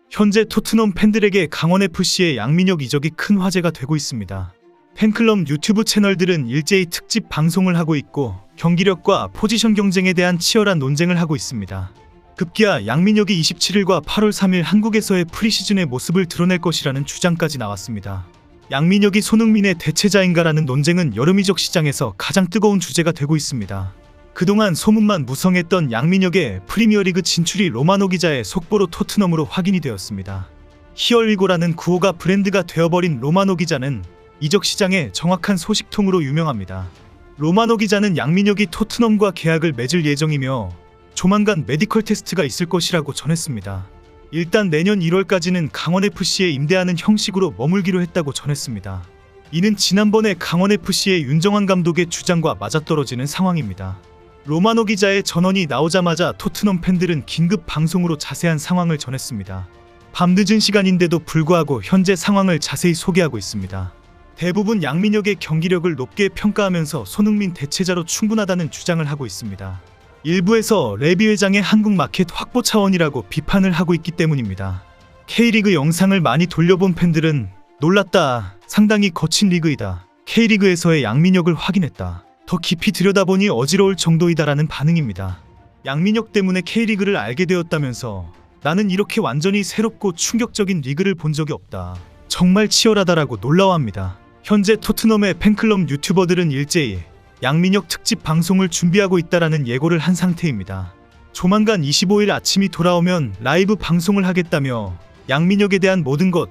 현재 토트넘 팬들에게 강원FC의 양민혁 이적이 큰 화제가 되고 있습니다. 팬클럽 유튜브 채널들은 일제히 특집 방송을 하고 있고 경기력과 포지션 경쟁에 대한 치열한 논쟁을 하고 있습니다. 급기야 양민혁이 27일과 8월 3일 한국에서의 프리시즌의 모습을 드러낼 것이라는 주장까지 나왔습니다. 양민혁이 손흥민의 대체자인가라는 논쟁은 여름 이적 시장에서 가장 뜨거운 주제가 되고 있습니다. 그동안 소문만 무성했던 양민혁의 프리미어리그 진출이 로마노 기자의 속보로 토트넘으로 확인이 되었습니다. 히얼리고라는 구호가 브랜드가 되어버린 로마노 기자는 이적 시장의 정확한 소식통으로 유명합니다. 로마노 기자는 양민혁이 토트넘과 계약을 맺을 예정이며 조만간 메디컬 테스트가 있을 것이라고 전했습니다. 일단 내년 1월까지는 강원FC에 임대하는 형식으로 머물기로 했다고 전했습니다. 이는 지난번에 강원FC의 윤정환 감독의 주장과 맞아떨어지는 상황입니다. 로마노 기자의 전언이 나오자마자 토트넘 팬들은 긴급 방송으로 자세한 상황을 전했습니다. 밤늦은 시간인데도 불구하고 현재 상황을 자세히 소개하고 있습니다. 대부분 양민혁의 경기력을 높게 평가하면서 손흥민 대체자로 충분하다는 주장을 하고 있습니다. 일부에서 레비 회장의 한국 마켓 확보 차원이라고 비판을 하고 있기 때문입니다. K리그 영상을 많이 돌려본 팬들은 놀랐다. 상당히 거친 리그이다. K리그에서의 양민혁을 확인했다. 더 깊이 들여다보니 어지러울 정도이다라는 반응입니다. 양민혁 때문에 K리그를 알게 되었다면서 나는 이렇게 완전히 새롭고 충격적인 리그를 본 적이 없다. 정말 치열하다라고 놀라워합니다. 현재 토트넘의 팬클럽 유튜버들은 일제히 양민혁 특집 방송을 준비하고 있다라는 예고를 한 상태입니다. 조만간 25일 아침이 돌아오면 라이브 방송을 하겠다며 양민혁에 대한 모든 것,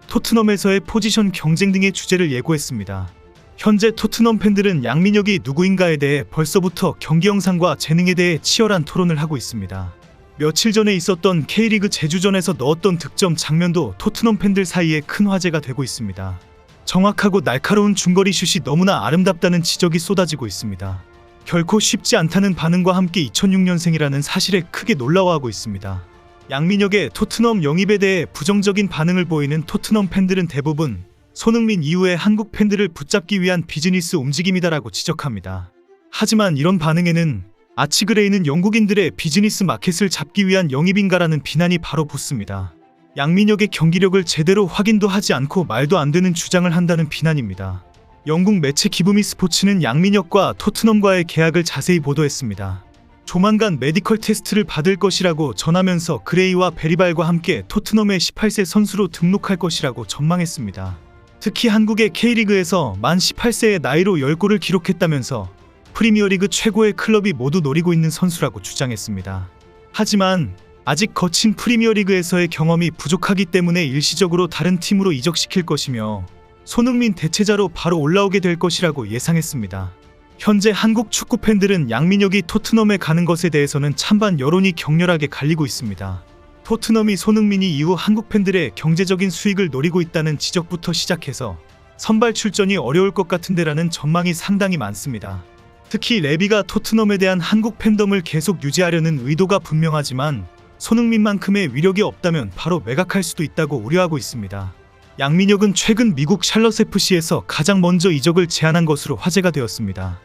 토트넘에서의 포지션 경쟁 등의 주제를 예고했습니다. 현재 토트넘 팬들은 양민혁이 누구인가에 대해 벌써부터 경기 영상과 재능에 대해 치열한 토론을 하고 있습니다. 며칠 전에 있었던 K리그 제주전에서 넣었던 득점 장면도 토트넘 팬들 사이에 큰 화제가 되고 있습니다. 정확하고 날카로운 중거리 슛이 너무나 아름답다는 지적이 쏟아지고 있습니다. 결코 쉽지 않다는 반응과 함께 2006년생이라는 사실에 크게 놀라워하고 있습니다. 양민혁의 토트넘 영입에 대해 부정적인 반응을 보이는 토트넘 팬들은 대부분 손흥민 이후에 한국 팬들을 붙잡기 위한 비즈니스 움직임이다라고 지적합니다. 하지만 이런 반응에는 아치그레이는 영국인들의 비즈니스 마켓을 잡기 위한 영입인가라는 비난이 바로 붙습니다. 양민혁의 경기력을 제대로 확인도 하지 않고 말도 안 되는 주장을 한다는 비난입니다. 영국 매체 기브미 스포츠는 양민혁과 토트넘과의 계약을 자세히 보도했습니다. 조만간 메디컬 테스트를 받을 것이라고 전하면서 그레이와 베리발과 함께 토트넘의 18세 선수로 등록할 것이라고 전망했습니다. 특히 한국의 K리그에서 만 18세의 나이로 10골을 기록했다면서 프리미어리그 최고의 클럽이 모두 노리고 있는 선수라고 주장했습니다. 하지만 아직 거친 프리미어리그에서의 경험이 부족하기 때문에 일시적으로 다른 팀으로 이적시킬 것이며 손흥민 대체자로 바로 올라오게 될 것이라고 예상했습니다. 현재 한국 축구 팬들은 양민혁이 토트넘에 가는 것에 대해서는 찬반 여론이 격렬하게 갈리고 있습니다. 토트넘이 손흥민이 이후 한국 팬들의 경제적인 수익을 노리고 있다는 지적부터 시작해서 선발 출전이 어려울 것 같은데라는 전망이 상당히 많습니다. 특히 레비가 토트넘에 대한 한국 팬덤을 계속 유지하려는 의도가 분명하지만 손흥민만큼의 위력이 없다면 바로 매각할 수도 있다고 우려하고 있습니다. 양민혁은 최근 미국 샬럿 FC에서 가장 먼저 이적을 제안한 것으로 화제가 되었습니다.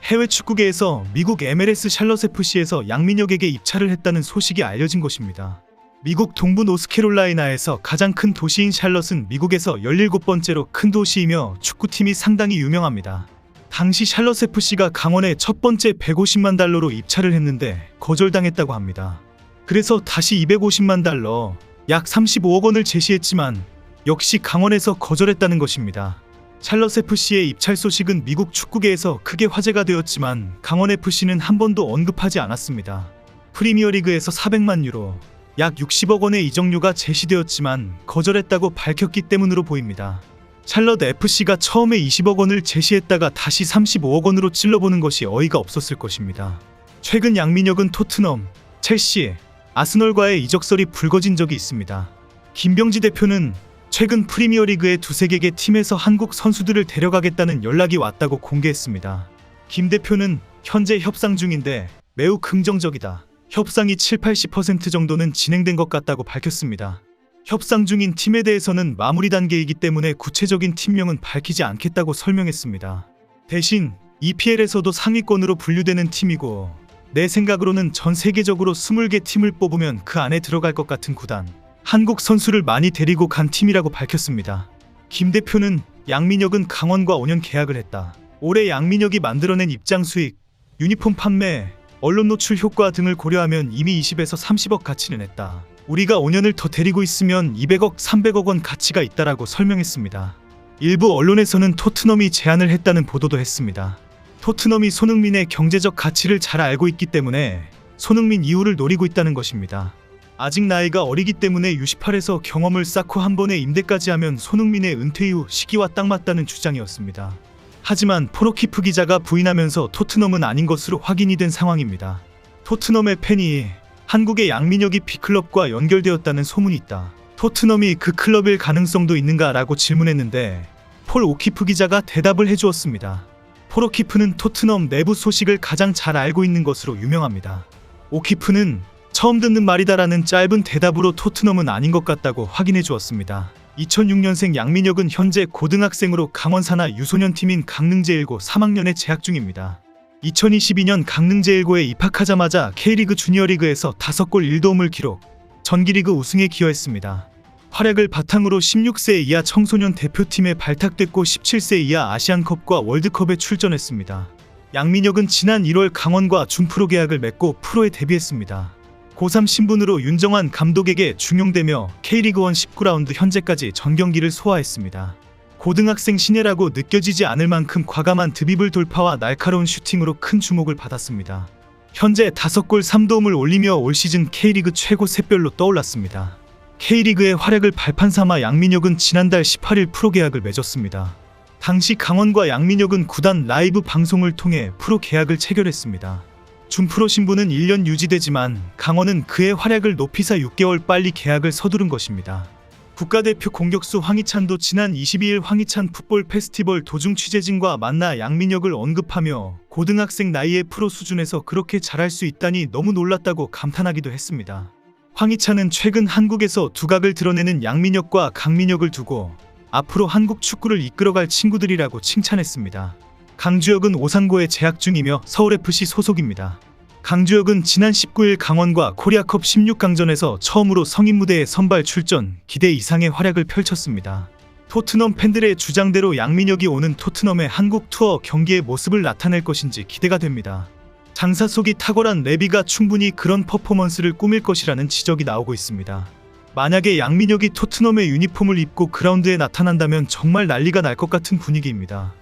해외 축구계에서 미국 MLS 샬럿 FC에서 양민혁에게 입찰을 했다는 소식이 알려진 것입니다. 미국 동부 노스캐롤라이나에서 가장 큰 도시인 샬럿은 미국에서 17번째로 큰 도시이며 축구팀이 상당히 유명합니다. 당시 샬럿 FC가 강원에 첫 번째 150만 달러로 입찰을 했는데 거절당했다고 합니다. 그래서 다시 250만 달러, 약 35억 원을 제시했지만 역시 강원에서 거절했다는 것입니다. 샬럿 FC의 입찰 소식은 미국 축구계에서 크게 화제가 되었지만 강원 FC는 한 번도 언급하지 않았습니다. 프리미어리그에서 400만 유로, 약 60억 원의 이적료가 제시되었지만 거절했다고 밝혔기 때문으로 보입니다. 샬럿 FC가 처음에 20억 원을 제시했다가 다시 35억 원으로 찔러보는 것이 어이가 없었을 것입니다. 최근 양민혁은 토트넘, 첼시, 아스널과의 이적설이 불거진 적이 있습니다. 김병지 대표는 최근 프리미어리그의 두세 개 팀에서 한국 선수들을 데려가겠다는 연락이 왔다고 공개했습니다. 김 대표는 현재 협상 중인데 매우 긍정적이다. 협상이 70-80% 정도는 진행된 것 같다고 밝혔습니다. 협상 중인 팀에 대해서는 마무리 단계이기 때문에 구체적인 팀명은 밝히지 않겠다고 설명했습니다. 대신 EPL에서도 상위권으로 분류되는 팀이고 내 생각으로는 전 세계적으로 20개 팀을 뽑으면 그 안에 들어갈 것 같은 구단, 한국 선수를 많이 데리고 간 팀이라고 밝혔습니다. 김 대표는 양민혁은 강원과 5년 계약을 했다. 올해 양민혁이 만들어낸 입장 수익, 유니폼 판매, 언론 노출 효과 등을 고려하면 이미 20에서 30억 가치는 했다. 우리가 5년을 더 데리고 있으면 200억, 300억 원 가치가 있다라고 설명했습니다. 일부 언론에서는 토트넘이 제안을 했다는 보도도 했습니다. 토트넘이 손흥민의 경제적 가치를 잘 알고 있기 때문에 손흥민 이후를 노리고 있다는 것입니다. 아직 나이가 어리기 때문에 U18에서 경험을 쌓고 한 번에 임대까지 하면 손흥민의 은퇴 이후 시기와 딱 맞다는 주장이었습니다. 하지만 포로키프 기자가 부인하면서 토트넘은 아닌 것으로 확인이 된 상황입니다. 토트넘의 팬이 한국의 양민혁이 B클럽과 연결되었다는 소문이 있다. 토트넘이 그 클럽일 가능성도 있는가 라고 질문했는데 폴 오키프 기자가 대답을 해주었습니다. 폴 오키프는 토트넘 내부 소식을 가장 잘 알고 있는 것으로 유명합니다. 오키프는 처음 듣는 말이다라는 짧은 대답으로 토트넘은 아닌 것 같다고 확인해 주었습니다. 2006년생 양민혁은 현재 고등학생으로 강원산하 유소년 팀인 강릉제1고 3학년에 재학 중입니다. 2022년 강릉제1고에 입학하자마자 K리그 주니어리그에서 5골 1도움을 기록, 전기리그 우승에 기여했습니다. 활약을 바탕으로 16세 이하 청소년 대표팀에 발탁됐고 17세 이하 아시안컵과 월드컵에 출전했습니다. 양민혁은 지난 1월 강원과 준프로 계약을 맺고 프로에 데뷔했습니다. 고3 신분으로 윤정환 감독에게 중용되며 K리그1 19라운드 현재까지 전경기를 소화했습니다. 고등학생 신예라고 느껴지지 않을 만큼 과감한 드리블 돌파와 날카로운 슈팅으로 큰 주목을 받았습니다. 현재 5골 3도움을 올리며 올 시즌 K리그 최고 샛별로 떠올랐습니다. K리그의 활약을 발판 삼아 양민혁은 지난달 18일 프로 계약을 맺었습니다. 당시 강원과 양민혁은 구단 라이브 방송을 통해 프로 계약을 체결했습니다. 준프로 신분은 1년 유지되지만 강원은 그의 활약을 높이사 6개월 빨리 계약을 서두른 것입니다. 국가대표 공격수 황희찬도 지난 22일 황희찬 풋볼 페스티벌 도중 취재진과 만나 양민혁을 언급하며 고등학생 나이에 프로 수준에서 그렇게 잘할 수 있다니 너무 놀랐다고 감탄하기도 했습니다. 황희찬은 최근 한국에서 두각을 드러내는 양민혁과 강민혁을 두고 앞으로 한국 축구를 이끌어갈 친구들이라고 칭찬했습니다. 강주혁은 오상고에 재학 중이며 서울FC 소속입니다. 강주혁은 지난 19일 강원과 코리아컵 16강전에서 처음으로 성인 무대에 선발 출전, 기대 이상의 활약을 펼쳤습니다. 토트넘 팬들의 주장대로 양민혁이 오는 토트넘의 한국 투어 경기의 모습을 나타낼 것인지 기대가 됩니다. 장사 속이 탁월한 레비가 충분히 그런 퍼포먼스를 꾸밀 것이라는 지적이 나오고 있습니다. 만약에 양민혁이 토트넘의 유니폼을 입고 그라운드에 나타난다면 정말 난리가 날 것 같은 분위기입니다.